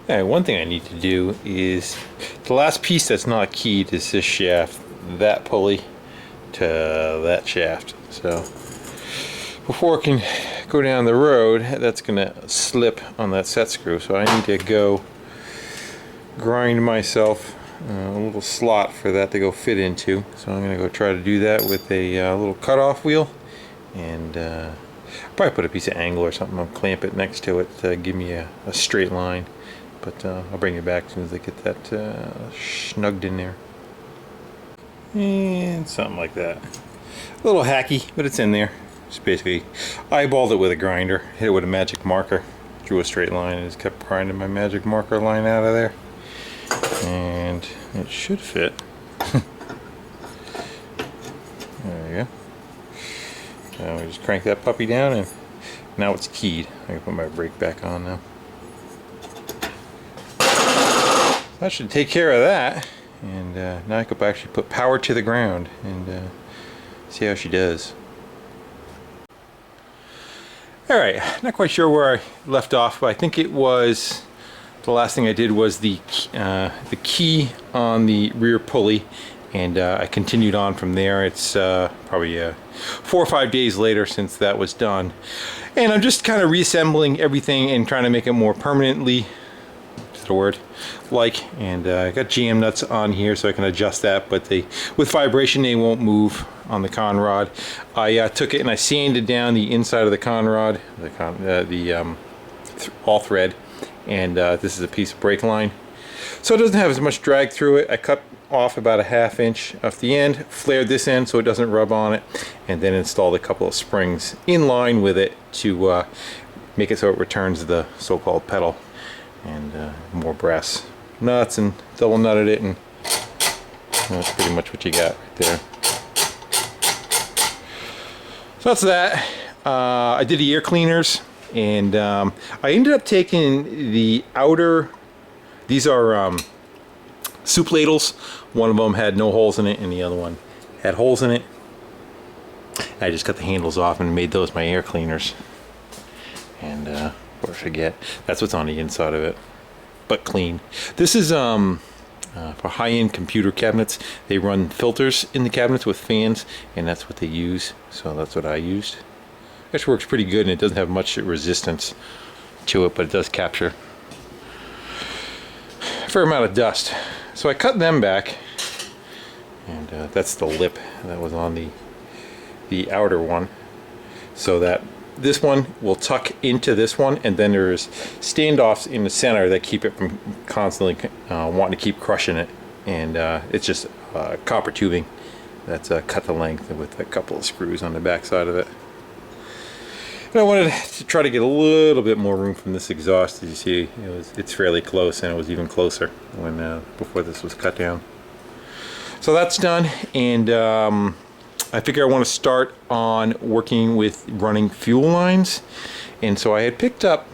Alright, one thing I need to do is the last piece that's not keyed is this shaft, that pulley to that shaft. So before it can go down the road, that's gonna slip on that set screw. So I need to go grind myself a little slot for that to go fit into. So I'm gonna go try to do that with a little cutoff wheel, and probably put a piece of angle or something. I'll clamp it next to it to give me a straight line. But I'll bring it back as soon as I get that snugged in there. And something like that. A little hacky, but it's in there. Just basically eyeballed it with a grinder, hit it with a magic marker, drew a straight line, and just kept grinding my magic marker line out of there. And it should fit. There we go. So we just crank that puppy down, and now it's keyed. I can put my brake back on now. That should take care of that, and now I could actually put power to the ground and see how she does. Alright, not quite sure where I left off, but I think it was the last thing I did was the key on the rear pulley, and I continued on from there. It's probably 4 or 5 days later since that was done, and I'm just kind of reassembling everything and trying to make it more permanently, the word, and I got jam nuts on here so I can adjust that, but with vibration they won't move on the con rod. I took it and I sanded down the inside of the con rod, all thread, and this is a piece of brake line, so it doesn't have as much drag through it. I cut off about a 1/2 inch off the end, flared this end so it doesn't rub on it, and then installed a couple of springs in line with it to make it so it returns the so-called pedal. And more brass nuts, and double nutted it, and that's pretty much what you got right there. So that's that. I did the air cleaners, and I ended up taking the outer, these are soup ladles. One of them had no holes in it and the other one had holes in it. I just cut the handles off and made those my air cleaners. And or forget, that's what's on the inside of it, but clean. This is for high-end computer cabinets. They run filters in the cabinets with fans, and that's what they use, so that's what I used. Actually works pretty good, and it doesn't have much resistance to it, but it does capture a fair amount of dust. So I cut them back, and that's the lip that was on the outer one, so that this one will tuck into this one, and then there's standoffs in the center that keep it from constantly wanting to keep crushing it, and it's just copper tubing that's cut to length with a couple of screws on the back side of it. And I wanted to try to get a little bit more room from this exhaust. As you see, it's fairly close, and it was even closer when before this was cut down. So that's done, and I figure I want to start on working with running fuel lines, and so I had picked up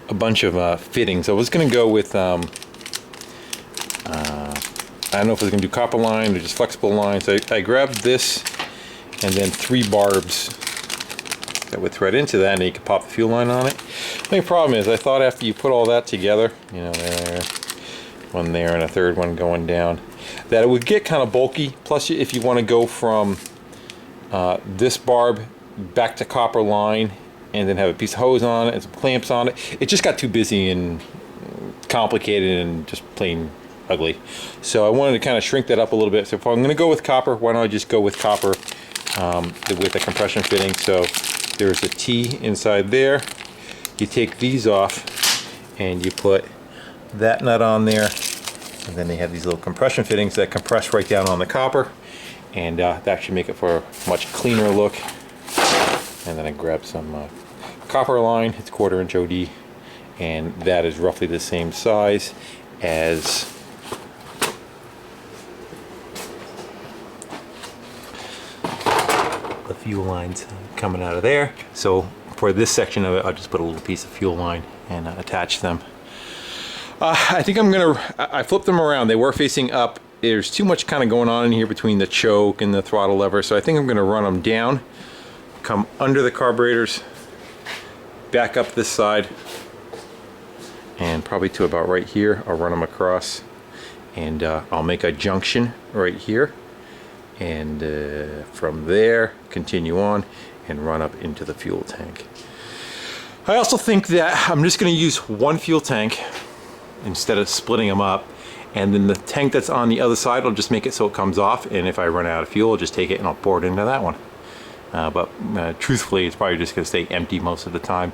a bunch of fittings. I was going to go with I don't know if I was going to do copper line or just flexible line. So I grabbed this, and then 3 barbs that would thread into that, and you could pop the fuel line on it. The only problem is I thought after you put all that together, there, one there and a third one going down, that it would get kind of bulky. Plus, if you want to go from this barb back to copper line and then have a piece of hose on it and some clamps on it, it just got too busy and complicated and just plain ugly. So I wanted to kind of shrink that up a little bit. So if I'm going to go with copper, why don't I just go with copper with a compression fitting? So there's a T inside there. You take these off and you put that nut on there. And then they have these little compression fittings that compress right down on the copper, and that should make it for a much cleaner look. And then I grab some copper line. It's 1/4 inch OD, and that is roughly the same size as the fuel lines coming out of there. So for this section of it, I'll just put a little piece of fuel line and attach them. I think I flipped them around. They were facing up. There's too much kind of going on in here between the choke and the throttle lever, so I think I'm gonna run them down, come under the carburetors, back up this side, and probably to about right here. I'll run them across, and I'll make a junction right here, and from there continue on and run up into the fuel tank. I also think that I'm just going to use one fuel tank instead of splitting them up, and then the tank that's on the other side, I'll just make it so it comes off, and if I run out of fuel, I'll just take it and I'll pour it into that one. But truthfully, it's probably just going to stay empty most of the time,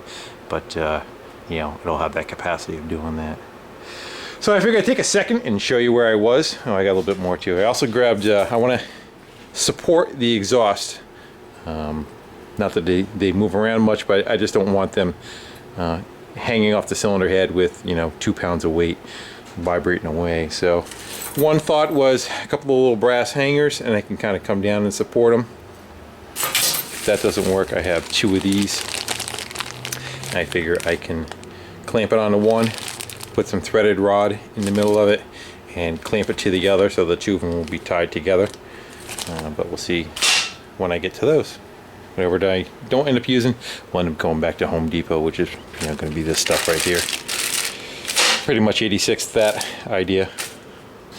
but you know, it'll have that capacity of doing that. So I figured I'd take a second and show you where I was. Oh, I got a little bit more too. I also grabbed, I want to support the exhaust. Not that they move around much, but I just don't want them hanging off the cylinder head with, you know, 2 pounds of weight vibrating away. So one thought was a couple of little brass hangers, and I can kind of come down and support them. If that doesn't work, I have 2 of these. I figure I can clamp it onto one, put some threaded rod in the middle of it, and clamp it to the other, so the 2 of them will be tied together. But we'll see when I get to those. Whatever I don't end up using, we'll end up going back to Home Depot, which is, you know, going to be this stuff right here. Pretty much 86th that idea.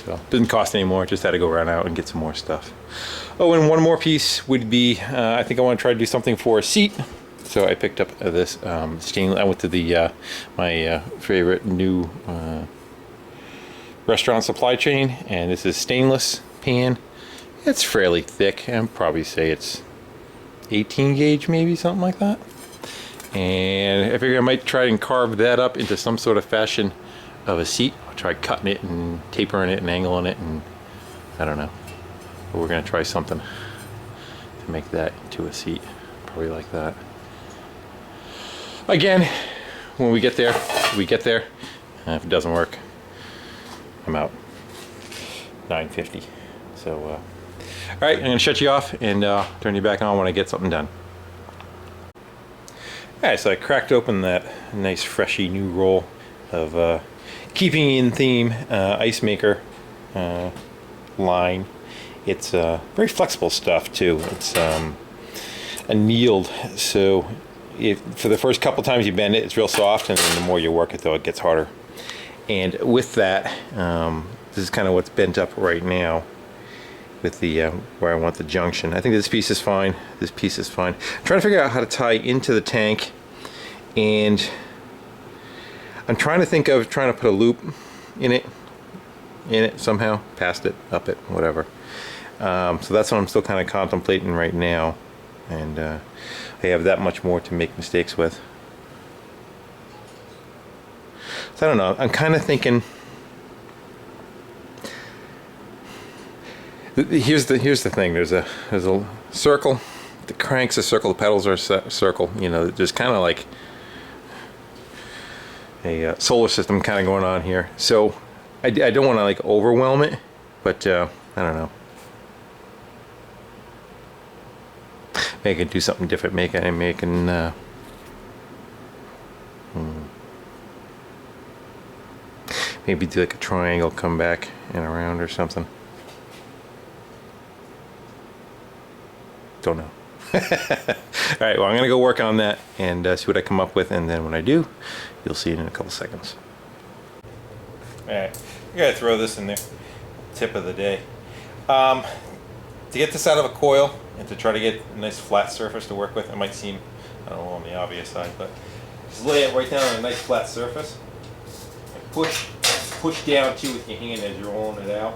So it doesn't cost any more, just had to go run out and get some more stuff. Oh, and one more piece would be, I think I want to try to do something for a seat. So I picked up this stainless. I went to the my favorite new restaurant supply chain, and this is stainless pan. It's fairly thick. I'd probably say it's 18 gauge, maybe something like that. And I figure I might try and carve that up into some sort of fashion of a seat. I'll try cutting it and tapering it and angling it, and I don't know. But we're gonna try something to make that into a seat, probably like that. Again, when we get there, we get there. If it doesn't work, I'm out. 950. So, all right, I'm gonna shut you off and turn you back on when I get something done. All right, so I cracked open that nice, freshy new roll of keeping in theme ice maker line. It's very flexible stuff too. It's annealed, so if for the first couple times you bend it, it's real soft, and then the more you work it, though, it gets harder. And with that, this is kind of what's bent up right now with the where I want the junction. I think this piece is fine. This piece is fine. I'm trying to figure out how to tie into the tank, and I'm trying to think of trying to put a loop in it somehow, past it, up it, whatever. So that's what I'm still kind of contemplating right now, and I have that much more to make mistakes with. So I don't know. I'm kind of thinking. Here's the thing. There's a circle. The crank's a circle. The pedals are a circle. You know, there's kind of like a solar system kind of going on here. So I don't want to like overwhelm it, but I don't know. Maybe I can do something different. Maybe do like a triangle, come back and around or something. Don't know. Alright, well, I'm gonna go work on that and see what I come up with, and then when I do, you'll see it in a couple seconds. Alright, I gotta throw this in there. Tip of the day. To get this out of a coil and to try to get a nice flat surface to work with, it might seem, I don't know, on the obvious side, but just lay it right down on a nice flat surface and push down too with your hand as you're rolling it out.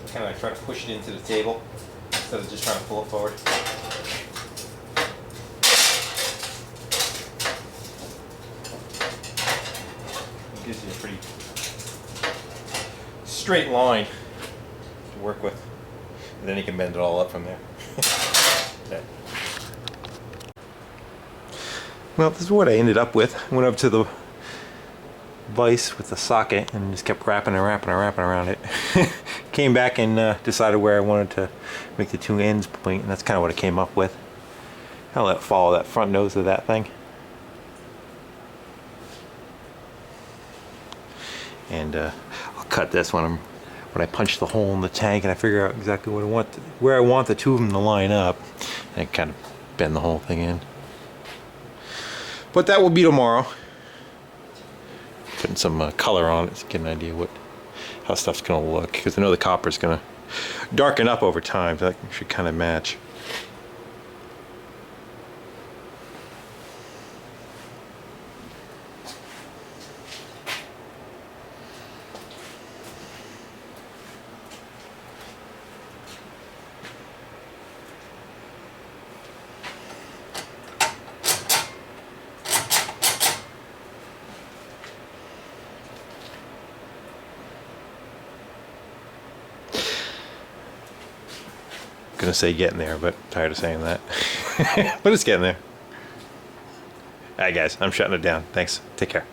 Kind of like try to push it into the table instead of just trying to pull it forward. It gives you a pretty straight line to work with, and then you can bend it all up from there. Okay. Well, this is what I ended up with. I went up to the vise with the socket and just kept wrapping around it. Came back and decided where I wanted to make the 2 ends point, and that's kind of what I came up with. I'll let it follow that front nose of that thing. And I'll cut this when I punch the hole in the tank and I figure out exactly what I want, where I want the 2 of them to line up, and I kind of bend the whole thing in. But that will be tomorrow. Putting some color on it to get an idea how stuff's gonna look, because I know the copper's gonna darken up over time, so that should kind of match. Gonna say getting there, but tired of saying that. But it's getting there. Alright guys, I'm shutting it down. Thanks. Take care.